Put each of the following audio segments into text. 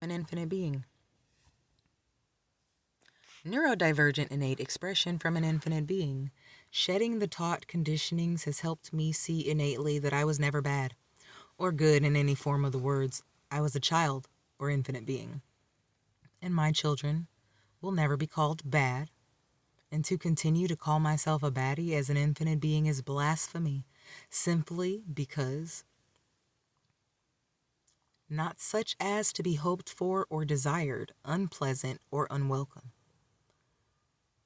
An infinite being. Neurodivergent innate expression from an infinite being. Shedding the taught conditionings has helped me see innately that I was never bad or good in any form of the words. I was a child or infinite being. And my children will never be called bad. And to continue to call myself a baddie as an infinite being is blasphemy, simply because not such as to be hoped for or desired, unpleasant or unwelcome.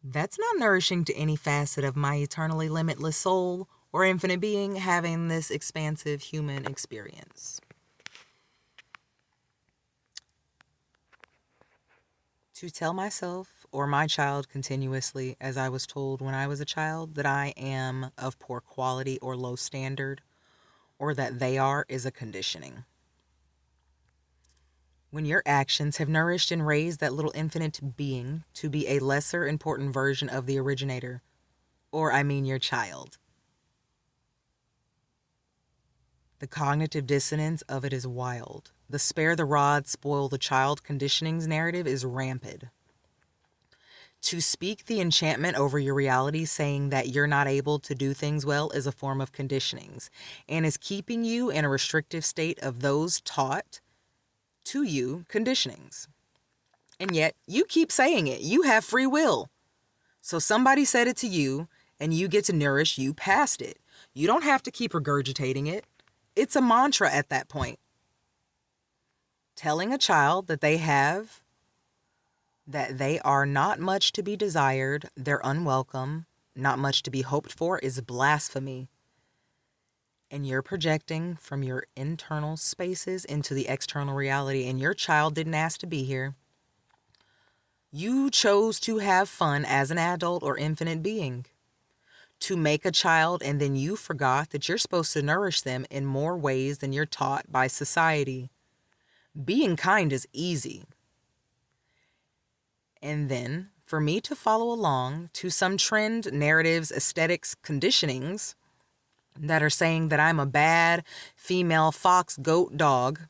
That's not nourishing to any facet of my eternally limitless soul or infinite being having this expansive human experience. To tell myself or my child continuously, as I was told when I was a child, that I am of poor quality or low standard, or that they are, is a conditioning. When your actions have nourished and raised that little infinite being to be a lesser important version of the originator, or I mean your child, the cognitive dissonance of it is wild. The spare the rod, spoil the child conditionings narrative is rampant. To speak the enchantment over your reality, saying that you're not able to do things well, is a form of conditionings and is keeping you in a restrictive state of those taught to you conditionings. And yet you keep saying it. You have free will. So somebody said it to you and you get to nourish you past it. You don't have to keep regurgitating it. It's a mantra at that point. Telling a child that they are not much to be desired, they're unwelcome, not much to be hoped for is blasphemy. And you're projecting from your internal spaces into the external reality, and your child didn't ask to be here. You chose to have fun as an adult or infinite being, to make a child, and then you forgot that you're supposed to nourish them in more ways than you're taught by society. Being kind is easy. And then for me to follow along to some trend, narratives, aesthetics, conditionings that are saying that I'm a bad female fox, goat, dog.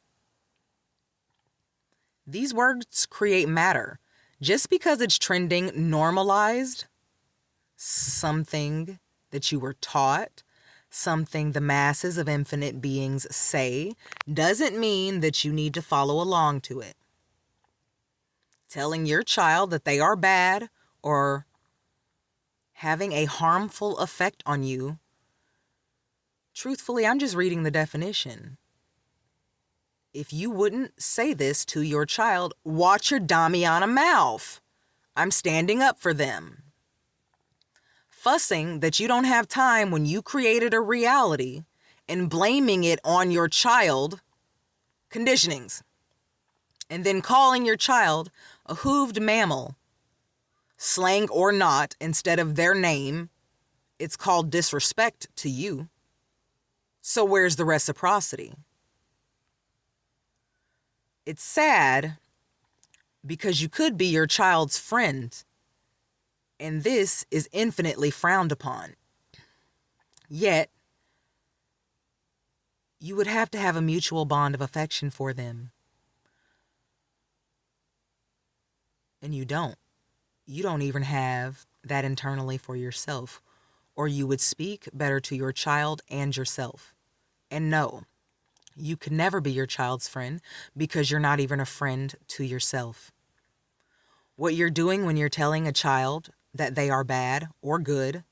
These words create matter. Just because it's trending, normalized, something that you were taught, something the masses of infinite beings say, doesn't mean that you need to follow along to it. Telling your child that they are bad or having a harmful effect on you, truthfully, I'm just reading the definition. If you wouldn't say this to your child, watch your Damiana mouth. I'm standing up for them. Fussing that you don't have time when you created a reality and blaming it on your child, conditionings, and then calling your child a hooved mammal, slang or not, instead of their name, it's called disrespect to you. So where's the reciprocity? It's sad because you could be your child's friend, and this is infinitely frowned upon. Yet, you would have to have a mutual bond of affection for them. And you don't. You don't even have that internally for yourself, or you would speak better to your child and yourself. And no, you could never be your child's friend because you're not even a friend to yourself. What you're doing when you're telling a child that they are bad or good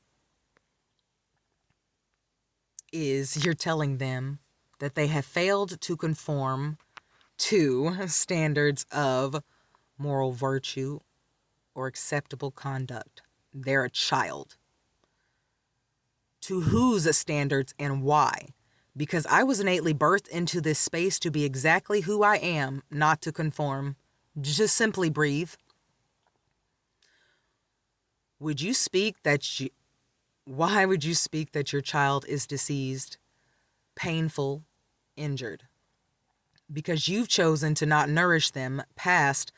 is you're telling them that they have failed to conform to standards of moral virtue or acceptable conduct. They're a child. To whose standards and why? Because I was innately birthed into this space to be exactly who I am, not to conform. Just simply breathe. Would you speak that why would you speak that your child is diseased, painful, injured? Because you've chosen to not nourish them past